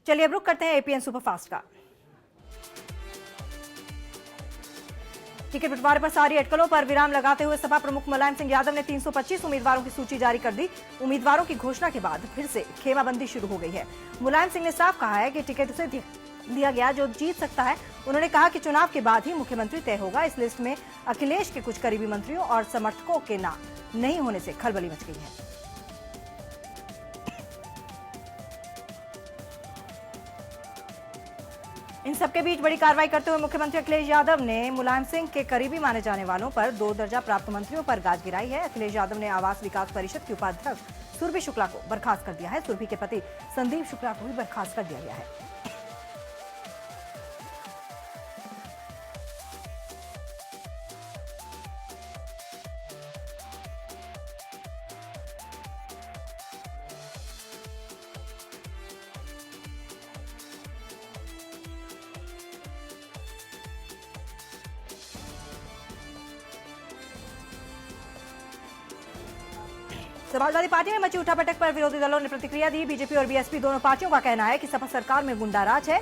चलिए अब रुक करते हैं एपीएन सुपरफास्ट का। टिकट बंटवारे पर सारी अटकलों पर विराम लगाते हुए सपा प्रमुख मुलायम सिंह यादव ने 325 उम्मीदवारों की सूची जारी कर दी। उम्मीदवारों की घोषणा के बाद फिर से खेमाबंदी शुरू हो गई है। मुलायम सिंह ने साफ कहा है कि टिकट उसे दिया गया जो जीत सकता है। उन्होंने कहा कि चुनाव के बाद ही मुख्यमंत्री तय होगा। इस लिस्ट में अखिलेश के कुछ करीबी मंत्रियों और समर्थकों के नाम नहीं होने से खलबली मच गई है। इन सबके बीच बड़ी कार्रवाई करते हुए मुख्यमंत्री अखिलेश यादव ने मुलायम सिंह के करीबी माने जाने वालों पर 2 दर्जा प्राप्त मंत्रियों पर गाज गिराई है। अखिलेश यादव ने आवास विकास परिषद के उपाध्यक्ष सुरभि शुक्ला को बर्खास्त कर दिया है। सुरभि के पति संदीप शुक्ला को भी बर्खास्त कर दिया गया है। समाजवादी पार्टी में मची उठापटक पर विरोधी दलों ने प्रतिक्रिया दी। बीजेपी और बीएसपी दोनों पार्टियों का कहना है कि सपा सरकार में गुंडाराज है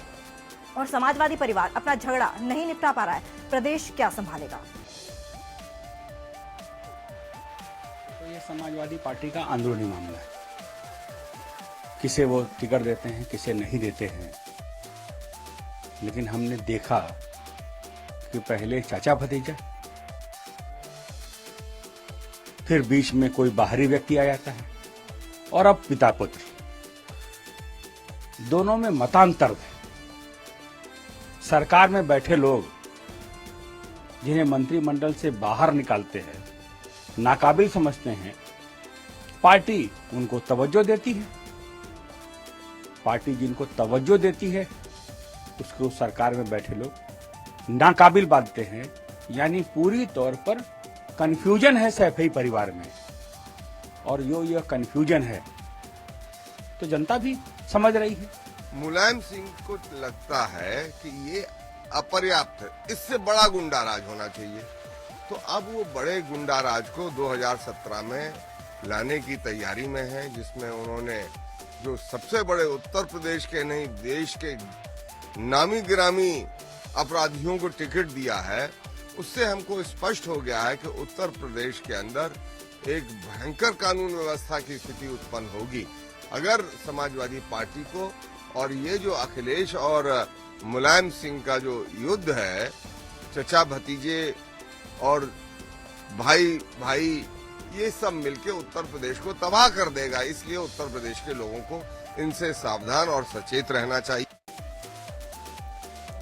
और समाजवादी परिवार अपना झगड़ा नहीं निपटा पा रहा है। प्रदेश क्या संभालेगा? तो ये समाजवादी पार्टी का अंदरूनी मामला है। किसे वो टिकट देते हैं, किसे नहीं देते हैं। लेकिन हमने देखा कि पहले चाचा भतीजा, फिर बीच में कोई बाहरी व्यक्ति आ जाता है और अब पिता पुत्र, दोनों में मतांतर है। सरकार में बैठे लोग जिन्हें मंत्रिमंडल से बाहर निकालते हैं, नाकाबिल समझते हैं, पार्टी उनको तवज्जो देती है। पार्टी जिनको तवज्जो देती है उसको सरकार में बैठे लोग नाकाबिल बांधते हैं। यानी पूरी तौर पर कंफ्यूजन है सैफई परिवार में, और यह कंफ्यूजन है तो जनता भी समझ रही है। मुलायम सिंह को लगता है कि ये अपर्याप्त है, इससे बड़ा गुंडाराज होना चाहिए। तो अब वो बड़े गुंडाराज को 2017 में लाने की तैयारी में है, जिसमें उन्होंने जो सबसे बड़े उत्तर प्रदेश के नहीं देश के नामी गिरामी अपराधियों को टिकट दिया है। उससे हमको स्पष्ट हो गया है कि उत्तर प्रदेश के अंदर एक भयंकर कानून व्यवस्था की स्थिति उत्पन्न होगी अगर समाजवादी पार्टी को, और ये जो अखिलेश और मुलायम सिंह का जो युद्ध है, चचा भतीजे और भाई भाई, ये सब मिलके उत्तर प्रदेश को तबाह कर देगा। इसलिए उत्तर प्रदेश के लोगों को इनसे सावधान और सचेत रहना चाहिए।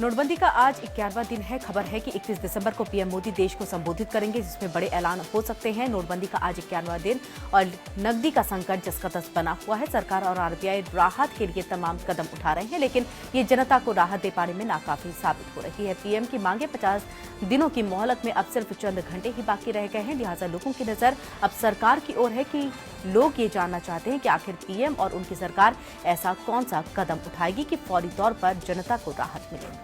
नोटबंदी का आज 11वां दिन है। खबर है कि 31 दिसंबर को पीएम मोदी देश को संबोधित करेंगे, जिसमें बड़े ऐलान हो सकते हैं। नोटबंदी का आज 11वां दिन और नकदी का संकट जिस का तस बना हुआ है। सरकार और आरबीआई राहत के लिए तमाम कदम उठा रहे हैं, लेकिन ये जनता को राहत दे पाने में नाकाफी साबित हो रही है। पीएम की मांगे 50 दिनों की मोहलत में अब सिर्फ चंद घंटे ही बाकी रह गए हैं। लिहाजा लोगों की नजर अब सरकार की ओर है कि लोग ये जानना चाहते हैं कि आखिर पीएम और उनकी सरकार ऐसा कौन सा कदम उठाएगी कि फौरी तौर पर जनता को राहत मिले।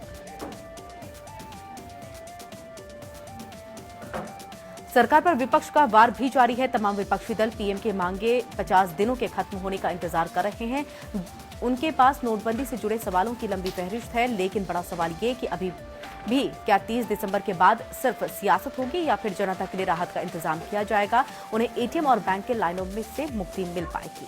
सरकार पर विपक्ष का वार भी जारी है। तमाम विपक्षी दल पीएम के मांगे 50 दिनों के खत्म होने का इंतजार कर रहे हैं। उनके पास नोटबंदी से जुड़े सवालों की लंबी फहरिस्त है, लेकिन बड़ा सवाल ये कि अभी भी क्या 30 दिसंबर के बाद सिर्फ सियासत होगी या फिर जनता के लिए राहत का इंतजाम किया जाएगा। उन्हें एटीएम और बैंक के लाइनों में से मुक्ति मिल पाएगी।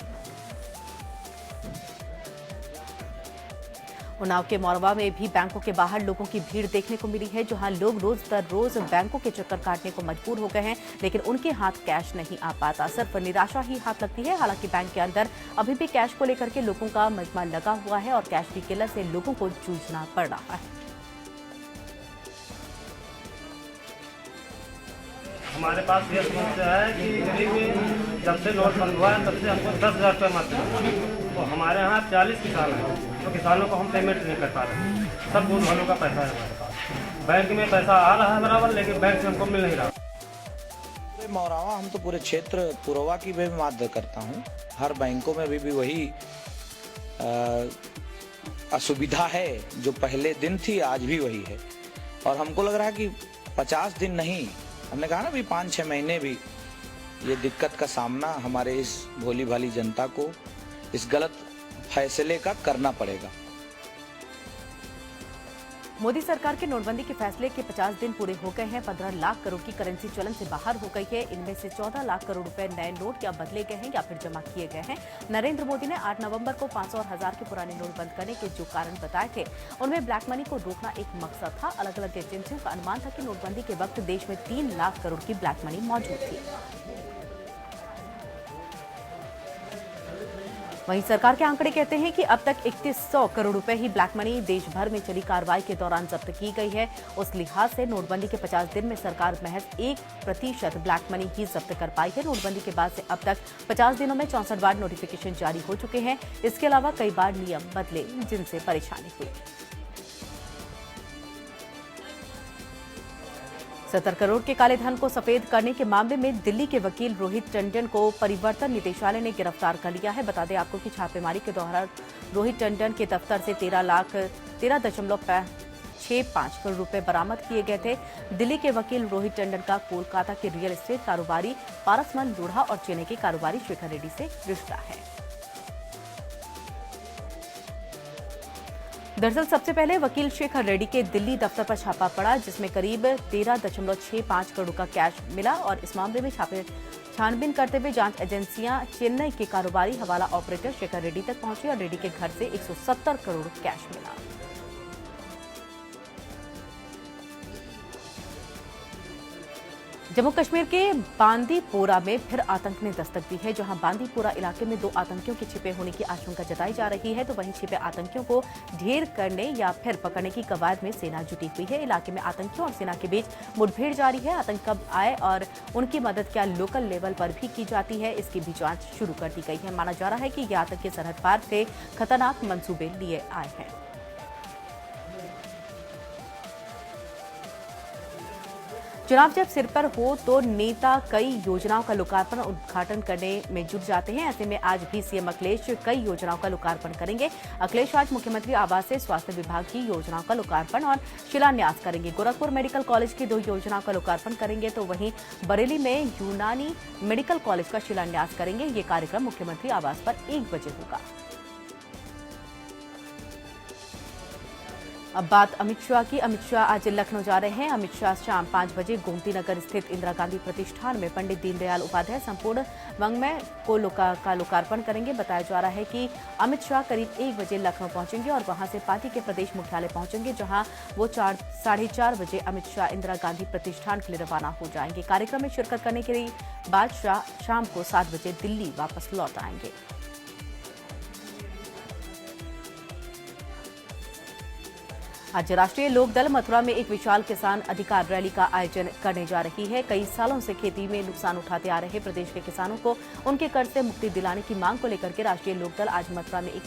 उन्नाव के मोरवा में भी बैंकों के बाहर लोगों की भीड़ देखने को मिली है, जहां लोग रोज दर रोज बैंकों के चक्कर काटने को मजबूर हो गए हैं, लेकिन उनके हाथ कैश नहीं आ पाता। सिर्फ निराशा ही हाथ लगती है। हालांकि बैंक के अंदर अभी भी कैश को लेकर के लोगों का मजमा लगा हुआ है और कैश की किल्लत से लोगों को जूझना पड़ रहा है। हमारे पास ये समस्या है कि दिल्ली में जब से नोट बंद हुआ है तब से हमको 10,000 रुपये मात्र, तो हमारे यहाँ 40 किसान हैं, तो किसानों को हम पेमेंट नहीं कर पा रहे। सब दूध वालों का पैसा है हमारे पास। बैंक में पैसा आ रहा है बराबर, लेकिन बैंक से हमको मिल नहीं रहा। पूरे मौरावा, हम तो पूरे क्षेत्र पुरवा की भी बात करता हूँ। हर बैंकों में भी वही असुविधा है जो पहले दिन थी, आज भी वही है। और हमको लग रहा है कि 50 दिन नहीं, हमने कहा ना भी 5-6 महीने भी ये दिक्कत का सामना हमारे इस भोली भाली जनता को इस गलत फैसले का करना पड़ेगा। मोदी सरकार के नोटबंदी के फैसले के 50 दिन पूरे हो गए हैं। 15 लाख करोड़ की करेंसी चलन से बाहर हो गई है। इनमें से 14 लाख करोड़ रुपए नए नोट या बदले गए हैं या फिर जमा किए गए हैं। नरेंद्र मोदी ने 8 नवंबर को 500 और 1000 के पुराने नोट बंद करने के जो कारण बताए थे, उनमें ब्लैक मनी को रोकना एक मकसद था। अलग अलग एजेंसियों का अनुमान था कि नोटबंदी के वक्त देश में 3 लाख करोड़ की ब्लैक मनी मौजूद थी। वहीं सरकार के आंकड़े कहते हैं कि अब तक 3100 करोड़ रुपए ही ब्लैक मनी देश भर में चली कार्रवाई के दौरान जब्त की गई है। उस लिहाज से नोटबंदी के 50 दिन में सरकार महज 1% ब्लैक मनी ही जब्त कर पाई है। नोटबंदी के बाद से अब तक 50 दिनों में 64 बार नोटिफिकेशन जारी हो चुके हैं। इसके अलावा कई बार नियम बदले, जिनसे परेशानी हुई। 70 करोड़ के काले धन को सफेद करने के मामले में दिल्ली के वकील रोहित टंडन को परिवर्तन निदेशालय ने गिरफ्तार कर लिया है। बता दें आपको कि छापेमारी के दौरान रोहित टंडन के दफ्तर से 13.65 करोड़ रुपए बरामद किए गए थे। दिल्ली के वकील रोहित टंडन का कोलकाता के रियल एस्टेट कारोबारी पारसमल लोढ़ा और चेन्नई के कारोबारी शेखर रेड्डी से रिश्ता है। दरअसल सबसे पहले वकील शेखर रेड्डी के दिल्ली दफ्तर पर छापा पड़ा, जिसमें करीब 13.65 करोड़ का कैश मिला और इस मामले में छानबीन करते हुए जांच एजेंसियां चेन्नई के कारोबारी हवाला ऑपरेटर शेखर रेड्डी तक पहुंची और रेड्डी के घर से 170 करोड़ कैश मिला। जम्मू कश्मीर के बांदीपोरा में फिर आतंक ने दस्तक दी है। जहां बांदीपोरा इलाके में 2 आतंकियों के छिपे होने की आशंका जताई जा रही है, तो वहीं छिपे आतंकियों को ढेर करने या फिर पकड़ने की कवायद में सेना जुटी हुई है। इलाके में आतंकियों और सेना के बीच मुठभेड़ जारी है। आतंक कब आए और उनकी मदद क्या लोकल लेवल पर भी की जाती है, इसकी भी जांच शुरू कर दी गई है। माना जा रहा है कि ये आतंकी सरहद पार से खतरनाक मंसूबे लिए आए हैं। चुनाव जब सिर पर हो तो नेता कई योजनाओं का लोकार्पण उद्घाटन करने में जुट जाते हैं। ऐसे में आज भी सीएम अखिलेश कई योजनाओं का लोकार्पण करेंगे। अखिलेश आज मुख्यमंत्री आवास से स्वास्थ्य विभाग की योजनाओं का लोकार्पण और शिलान्यास करेंगे। गोरखपुर मेडिकल कॉलेज की 2 योजनाओं का लोकार्पण करेंगे, तो वहीं बरेली में यूनानी मेडिकल कॉलेज का शिलान्यास करेंगे। ये कार्यक्रम मुख्यमंत्री आवास पर 1 बजे होगा। अब बात अमित शाह की। अमित शाह आज लखनऊ जा रहे हैं। अमित शाह शाम 5 बजे गोमती नगर स्थित इंदिरा गांधी प्रतिष्ठान में पंडित दीनदयाल उपाध्याय संपूर्ण वाङ्मय को का लोकार्पण करेंगे। बताया जा रहा है कि अमित शाह करीब 1 बजे लखनऊ पहुंचेंगे और वहां से पार्टी के प्रदेश मुख्यालय पहुंचेंगे, जहां वो 4-4:30 बजे अमित शाह इंदिरा गांधी प्रतिष्ठान के लिए रवाना हो जाएंगे। कार्यक्रम में शिरकत करने के बाद शाह शाम को 7 बजे दिल्ली वापस लौट आएंगे। आज राष्ट्रीय लोकदल मथुरा में एक विशाल किसान अधिकार रैली का आयोजन करने जा रही है। कई सालों से खेती में नुकसान उठाते आ रहे प्रदेश के किसानों को उनके कर्ज से मुक्ति दिलाने की मांग को लेकर के राष्ट्रीय लोकदल आज मथुरा में एक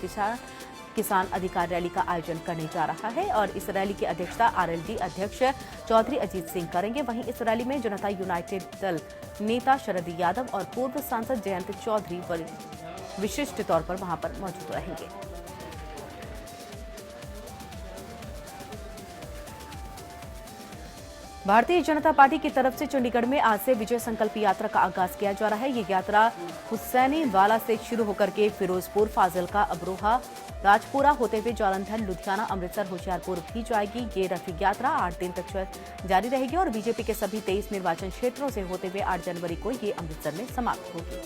किसान अधिकार रैली का आयोजन करने जा रहा है और इस रैली की अध्यक्षता आरएलडी अध्यक्ष चौधरी अजीत सिंह करेंगे। वहीं इस रैली में जनता यूनाइटेड दल नेता शरद यादव और पूर्व सांसद जयंत चौधरी विशिष्ट तौर पर वहां पर मौजूद रहेंगे। भारतीय जनता पार्टी की तरफ से चंडीगढ़ में आज से विजय संकल्प यात्रा का आगाज किया जा रहा है। ये यात्रा हुसैनीवाला से शुरू होकर के फिरोजपुर, फाजिलका, अमरोहा, राजपुरा होते हुए जालंधर, लुधियाना, अमृतसर, होशियारपुर भी जाएगी। ये रथ यात्रा 8 दिन तक जारी रहेगी और बीजेपी के सभी 23 निर्वाचन क्षेत्रों से होते हुए 8 जनवरी को ये अमृतसर में समाप्त होगी।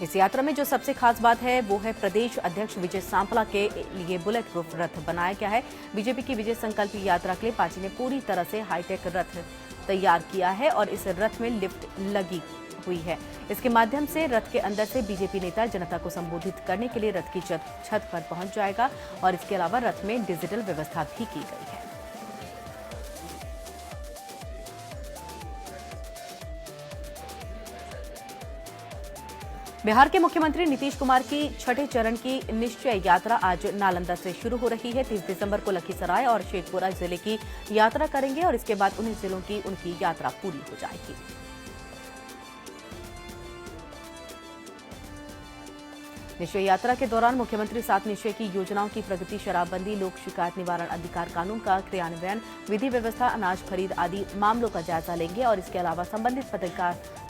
इस यात्रा में जो सबसे खास बात है वो है प्रदेश अध्यक्ष विजय सांपला के लिए बुलेट प्रूफ रथ बनाया गया है। बीजेपी की विजय संकल्प यात्रा के लिए पार्टी ने पूरी तरह से हाईटेक रथ तैयार किया है और इस रथ में लिफ्ट लगी हुई है। इसके माध्यम से रथ के अंदर से बीजेपी नेता जनता को संबोधित करने के लिए रथ की छत पर पहुंच जाएगा और इसके अलावा रथ में डिजिटल व्यवस्था भी की गई है। बिहार के मुख्यमंत्री नीतीश कुमार की 6ठे चरण की निश्चय यात्रा आज नालंदा से शुरू हो रही है। 30 दिसंबर को लखीसराय और शेखपुरा जिले की यात्रा करेंगे और इसके बाद 19 जिलों की उनकी यात्रा पूरी हो जाएगी। निश्चय यात्रा के दौरान मुख्यमंत्री 7 निश्चय की योजनाओं की प्रगति, शराबबंदी, लोक शिकायत निवारण अधिकार कानून का क्रियान्वयन, विधि व्यवस्था, अनाज खरीद आदि मामलों का जायजा लेंगे और इसके अलावा संबंधित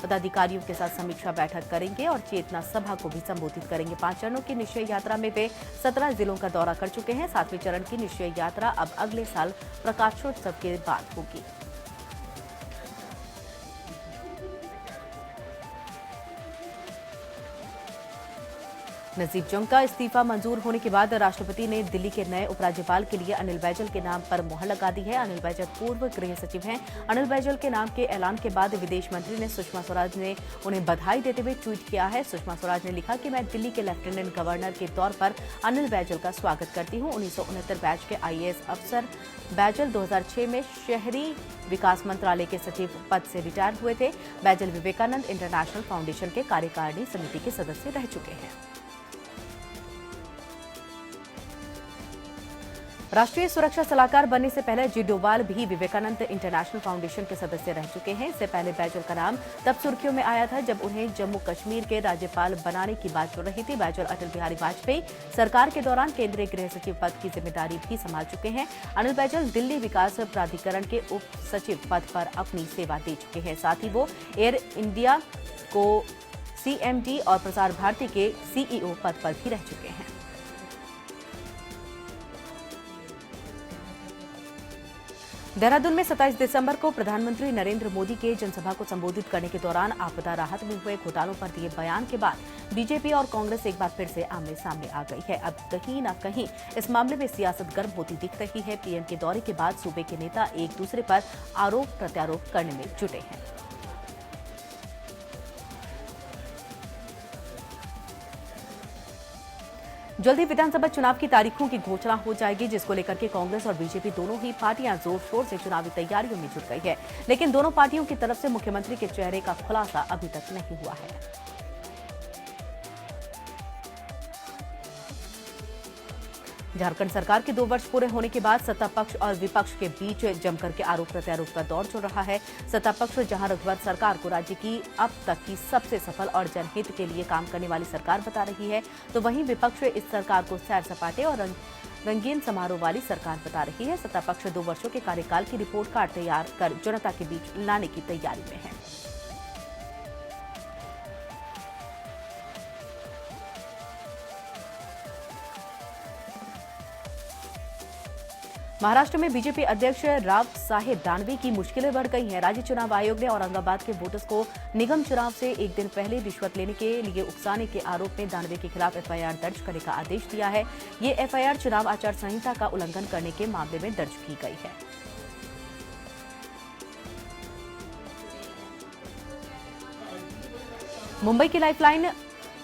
पदाधिकारियों के साथ समीक्षा बैठक करेंगे और चेतना सभा को भी संबोधित करेंगे। 5 चरणों की निश्चय यात्रा में वे 17 जिलों का दौरा कर चुके हैं। 7वें चरण की निश्चय यात्रा अब अगले साल प्रकाशोत्सव के बाद होगी। नजीब जंग का इस्तीफा मंजूर होने के बाद राष्ट्रपति ने दिल्ली के नए उपराज्यपाल के लिए अनिल बैजल के नाम पर मुहर लगा दी है। अनिल बैजल पूर्व गृह सचिव हैं। अनिल बैजल के नाम के ऐलान के बाद विदेश मंत्री ने सुषमा स्वराज ने उन्हें बधाई देते हुए ट्वीट किया है। सुषमा स्वराज ने लिखा कि मैं दिल्ली के लेफ्टिनेंट गवर्नर के तौर पर अनिल बैजल का स्वागत करती हूं। 1969 बैच के IAS अफसर बैजल 2006 में शहरी विकास मंत्रालय के सचिव पद से रिटायर हुए थे। बैजल विवेकानंद इंटरनेशनल फाउंडेशन के कार्यकारिणी समिति के सदस्य रह चुके हैं। राष्ट्रीय सुरक्षा सलाहकार बनने से पहले जी डोवाल भी विवेकानंद इंटरनेशनल फाउंडेशन के सदस्य रह चुके हैं। इससे पहले बैजल का नाम तब सुर्खियों में आया था जब उन्हें जम्मू कश्मीर के राज्यपाल बनाने की बात चल रही थी। बैजल अटल बिहारी वाजपेयी सरकार के दौरान केंद्रीय गृह सचिव पद की जिम्मेदारी भी संभाल चुके हैं। अनिल बैजल दिल्ली विकास प्राधिकरण के उप सचिव पद पर अपनी सेवा दे चुके हैं। साथ ही वो एयर इंडिया को CMD और प्रसार भारती के CEO पद पर भी रह चुके हैं। देहरादून में 27 दिसंबर को प्रधानमंत्री नरेंद्र मोदी के जनसभा को संबोधित करने के दौरान आपदा राहत में हुए घोटालों पर दिए बयान के बाद बीजेपी और कांग्रेस एक बार फिर से आमने सामने आ गई है। अब कहीं न कहीं इस मामले में सियासत गर्म होती दिख रही है। पीएम के दौरे के बाद सूबे के नेता एक दूसरे पर आरोप प्रत्यारोप करने में जुटे हैं। जल्द ही विधानसभा चुनाव की तारीखों की घोषणा हो जाएगी, जिसको लेकर के कांग्रेस और बीजेपी दोनों ही पार्टियां जोर शोर से चुनावी तैयारियों में जुट गई है। लेकिन दोनों पार्टियों की तरफ से मुख्यमंत्री के चेहरे का खुलासा अभी तक नहीं हुआ है। झारखंड सरकार के 2 वर्ष पूरे होने के बाद सत्ता पक्ष और विपक्ष के बीच जमकर के आरोप प्रत्यारोप का दौर चल रहा है। सत्ता पक्ष जहां रघुवर सरकार को राज्य की अब तक की सबसे सफल और जनहित के लिए काम करने वाली सरकार बता रही है, तो वहीं विपक्ष इस सरकार को सैर सपाटे और रंगीन समारोह वाली सरकार बता रही है। सत्ता पक्ष 2 वर्षों के कार्यकाल की रिपोर्ट कार्ड तैयार कर जनता के बीच लाने की तैयारी में है। महाराष्ट्र में बीजेपी अध्यक्ष राव साहेब दानवे की मुश्किलें बढ़ गई हैं। राज्य चुनाव आयोग ने औरंगाबाद के वोटर्स को निगम चुनाव से एक दिन पहले रिश्वत लेने के लिए उकसाने के आरोप में दानवे के खिलाफ FIR दर्ज करने का आदेश दिया है। ये FIR चुनाव आचार संहिता का उल्लंघन करने के मामले में दर्ज की गई है। मुंबई की लाइफलाइन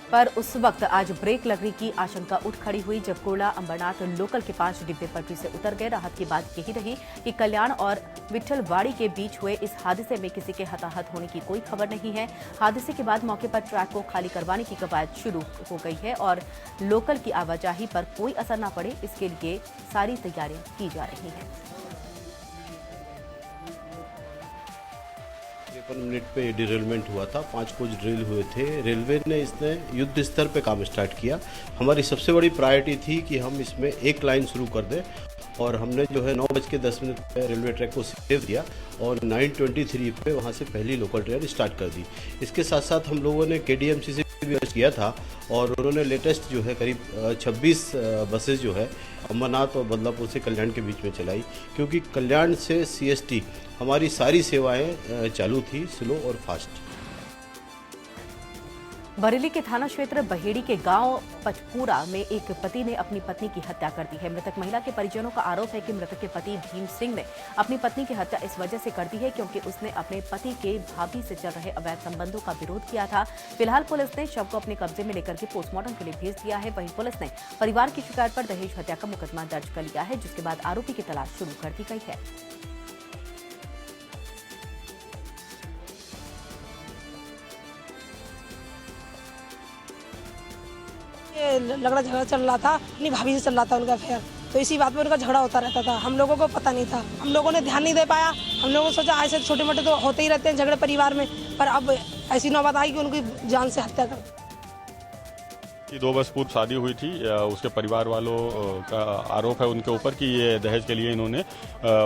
पर उस वक्त आज ब्रेक लगने की आशंका उठ खड़ी हुई जब कुर्ला अंबरनाथ लोकल के 5 डिब्बे पटरी से उतर गए। राहत की बात यही रही कि कल्याण और विट्ठलवाड़ी के बीच हुए इस हादसे में किसी के हताहत होने की कोई खबर नहीं है। हादसे के बाद मौके पर ट्रैक को खाली करवाने की कवायद शुरू हो गई है और लोकल की आवाजाही पर कोई असर न पड़े, इसके लिए सारी तैयारियां की जा रही हैं। 53 मिनट पे डिरेलमेंट हुआ था, 5 कोच ड्रिल हुए थे। रेलवे ने इसने युद्ध स्तर पे काम स्टार्ट किया। हमारी सबसे बड़ी प्रायोरिटी थी कि हम इसमें एक लाइन शुरू कर दें और हमने जो है 9:10 पे रेलवे ट्रैक को सेव दिया और 9:23 पे वहाँ से पहली लोकल ट्रेन स्टार्ट कर दी। इसके साथ साथ हम लोगों ने KDMC से भी अर्ज किया था और उन्होंने लेटेस्ट जो है करीब 26 बसेस जो है अमरनाथ और बदलापुर से कल्याण के बीच में चलाई, क्योंकि कल्याण से CST हमारी सारी सेवाएं चालू थी, स्लो और फास्ट। बरेली के थाना क्षेत्र बहेड़ी के गांव पचपूरा में एक पति ने अपनी पत्नी की हत्या कर दी है। मृतक महिला के परिजनों का आरोप है कि मृतक के पति भीम सिंह ने अपनी पत्नी की हत्या इस वजह से कर दी है क्योंकि उसने अपने पति के भाभी से चल रहे अवैध संबंधों का विरोध किया था। फिलहाल पुलिस ने शव को अपने कब्जे में लेकर के पोस्टमार्टम के लिए भेज दिया है। वहीं पुलिस ने परिवार की शिकायत पर दहेज हत्या का मुकदमा दर्ज कर लिया है, जिसके बाद आरोपी की तलाश शुरू कर दी गई है। लगड़ा झगड़ा चल रहा था, अपनी भाभी से चल रहा था उनका अफेयर, तो इसी बात में उनका झगड़ा होता रहता था। हम लोगों को पता नहीं था, हम लोगों ने ध्यान नहीं दे पाया। हम लोगों ने सोचा ऐसे छोटे मोटे तो होते ही रहते हैं झगड़े परिवार में, पर अब ऐसी नौबत आई कि उनकी जान से हत्या कर। कि 2 वर्ष पूर्व शादी हुई थी। उसके परिवार वालों का आरोप है उनके ऊपर कि ये दहेज के लिए इन्होंने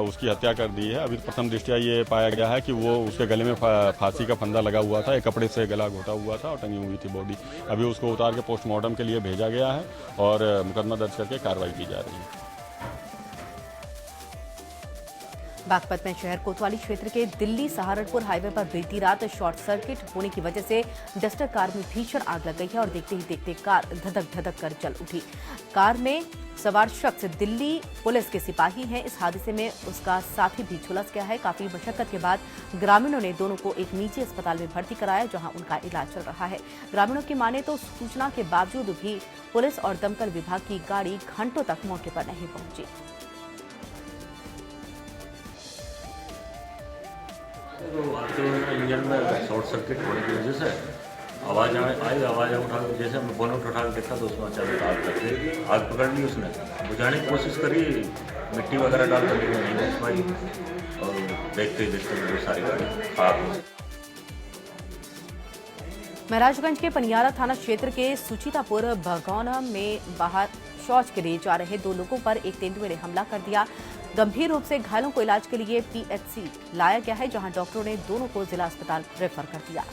उसकी हत्या कर दी है। अभी प्रथम दृष्टया ये पाया गया है कि वो उसके गले में फांसी का फंदा लगा हुआ था, एक कपड़े से गला घोटा हुआ था और टंगी हुई थी बॉडी। अभी उसको उतार के पोस्टमार्टम के लिए भेजा गया है और मुकदमा दर्ज करके कार्रवाई की जा रही है। बागपत में शहर कोतवाली क्षेत्र के दिल्ली सहारनपुर हाईवे पर बीती रात शॉर्ट सर्किट होने की वजह से डस्टर कार में भीषण आग लग गई है और देखते ही देखते कार धधक धधक कर जल उठी। कार में सवार शख्स दिल्ली पुलिस के सिपाही हैं। इस हादसे में उसका साथी भी झुलस गया है। काफी मशक्कत के बाद ग्रामीणों ने दोनों को एक निजी अस्पताल में भर्ती कराया, जहां उनका इलाज चल रहा है। ग्रामीणों की माने तो सूचना के बावजूद भी पुलिस और दमकल विभाग की गाड़ी घंटों तक मौके पर नहीं पहुंची। तो इंजन में शॉर्ट सर्किट होने की वजह से आवाज़ उठा, जैसे मैं बोनट उठा के देखा तो उसमें अचानक आग पकड़ ली। उसने बुझाने की कोशिश करी, मिट्टी वगैरह डाल कर नहीं बच पाई और देखते ही देखते सारी गाड़ी खाक हो गई। महराजगंज के पनियारा थाना क्षेत्र के सुचितापुर भगौना में बाहर शौच के लिए जा रहे 2 लोगों पर एक तेंदुए ने हमला कर दिया। गंभीर रूप से घायलों को इलाज के लिए पीएचसी लाया गया है, जहां डॉक्टरों ने दोनों को जिला अस्पताल रेफर कर दिया।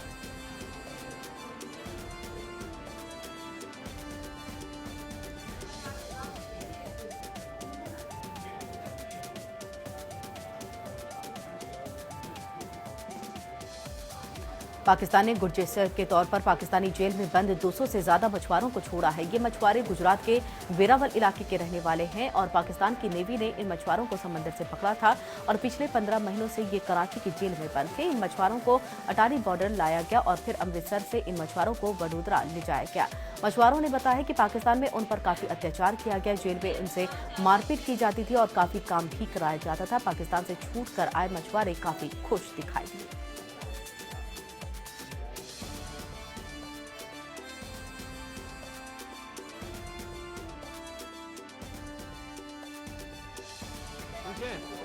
पाकिस्तान ने गुरजेसर के तौर पर पाकिस्तानी जेल में बंद 200 से ज्यादा मछुआरों को छोड़ा है। ये मछुआरे गुजरात के वेरावल इलाके के रहने वाले हैं और पाकिस्तान की नेवी ने इन मछुआरों को समंदर से पकड़ा था और पिछले 15 महीनों से ये कराची की जेल में बंद थे। इन मछुआरों को अटारी बॉर्डर लाया गया और फिर अमृतसर से इन मछुआरों को वडोदरा ले जाया गया। मछुआरों ने बताया कि पाकिस्तान में उन पर काफी अत्याचार किया गया, जेल में उनसे मारपीट की जाती थी और काफी काम भी कराया जाता था। पाकिस्तान से छूट कर आए मछुआरे काफी खुश दिखाई दिए।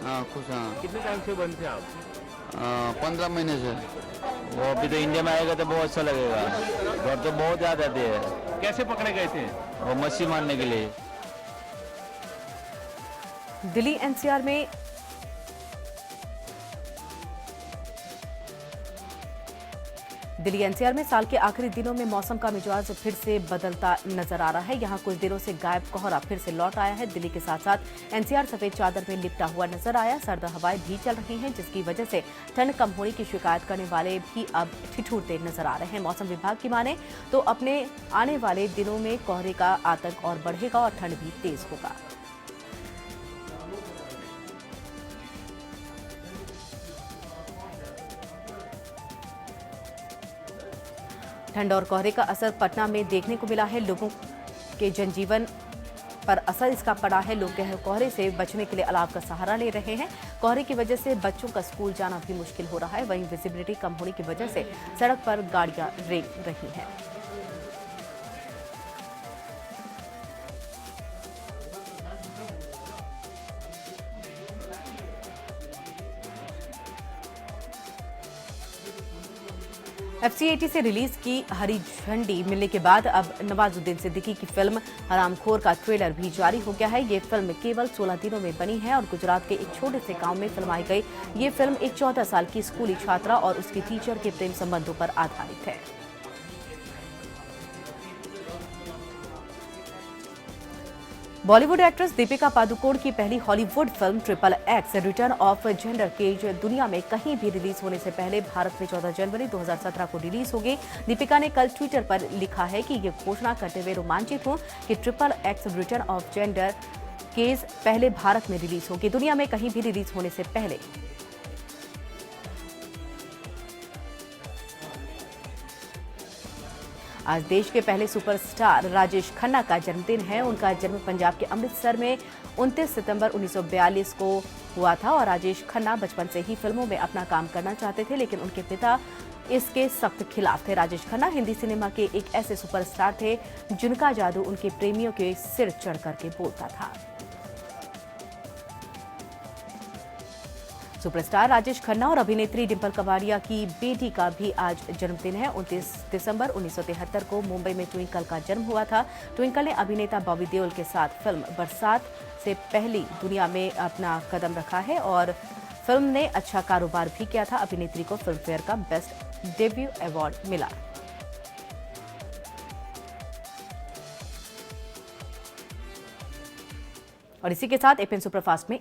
हाँ खुश। हाँ कितने टाइम से बंद थे आप? 15 महीने से। वो अभी तो इंडिया में आएगा तो बहुत अच्छा लगेगा। घर तो बहुत याद आती है। कैसे पकड़े गए थे? वो मच्छी मारने के लिए। दिल्ली एनसीआर में साल के आखिरी दिनों में मौसम का मिजाज फिर से बदलता नजर आ रहा है। यहां कुछ दिनों से गायब कोहरा फिर से लौट आया है। दिल्ली के साथ साथ एनसीआर सफेद चादर में लिपटा हुआ नजर आया। सर्द हवाएं भी चल रही हैं, जिसकी वजह से ठंड कम होने की शिकायत करने वाले भी अब ठिठुरते नजर आ रहे हैं। मौसम विभाग की माने तो अपने आने वाले दिनों में कोहरे का आतंक और बढ़ेगा और ठंड भी तेज होगा। ठंड और कोहरे का असर पटना में देखने को मिला है। लोगों के जनजीवन पर असर इसका पड़ा है। लोग कोहरे से बचने के लिए अलाव का सहारा ले रहे हैं। कोहरे की वजह से बच्चों का स्कूल जाना भी मुश्किल हो रहा है। वहीं विजिबिलिटी कम होने की वजह से सड़क पर गाड़ियां रेंग रही हैं। FCAT से रिलीज की हरी झंडी मिलने के बाद अब नवाजुद्दीन सिद्दीकी की फिल्म हरामखोर का ट्रेलर भी जारी हो गया है। ये फिल्म केवल 16 दिनों में बनी है और गुजरात के एक छोटे से गांव में फिल्माई गई ये फिल्म एक 14 साल की स्कूली छात्रा और उसकी टीचर के प्रेम संबंधों पर आधारित है। बॉलीवुड एक्ट्रेस दीपिका पादुकोण की पहली Hollywood film XXX return of Xander Cage दुनिया में कहीं भी रिलीज होने से पहले भारत में 14 जनवरी 2017 को रिलीज होगी। दीपिका ने कल ट्विटर पर लिखा है कि ये घोषणा करते हुए रोमांचित हूं कि XXX return of Xander Cage पहले भारत में रिलीज होगी, दुनिया में कहीं भी रिलीज होने से पहले। आज देश के पहले सुपरस्टार राजेश खन्ना का जन्मदिन है। उनका जन्म पंजाब के अमृतसर में 29 सितंबर 1942 को हुआ था और राजेश खन्ना बचपन से ही फिल्मों में अपना काम करना चाहते थे, लेकिन उनके पिता इसके सख्त खिलाफ थे। राजेश खन्ना हिंदी सिनेमा के एक ऐसे सुपरस्टार थे जिनका जादू उनके प्रेमियों के सिर चढ़ करके बोलता था। सुपरस्टार राजेश खन्ना और अभिनेत्री डिंपल कपाड़िया की बेटी का भी आज जन्मदिन है। 29 दिसंबर 1973 को मुंबई में ट्विंकल का जन्म हुआ था। ट्विंकल ने अभिनेता बॉबी देओल के साथ फिल्म बरसात से पहली दुनिया में अपना कदम रखा है और फिल्म ने अच्छा कारोबार भी किया था। अभिनेत्री को फिल्म फेयर का बेस्ट डेब्यू अवार्ड मिला। और इसी के साथ एपीएन सुपरफास्ट में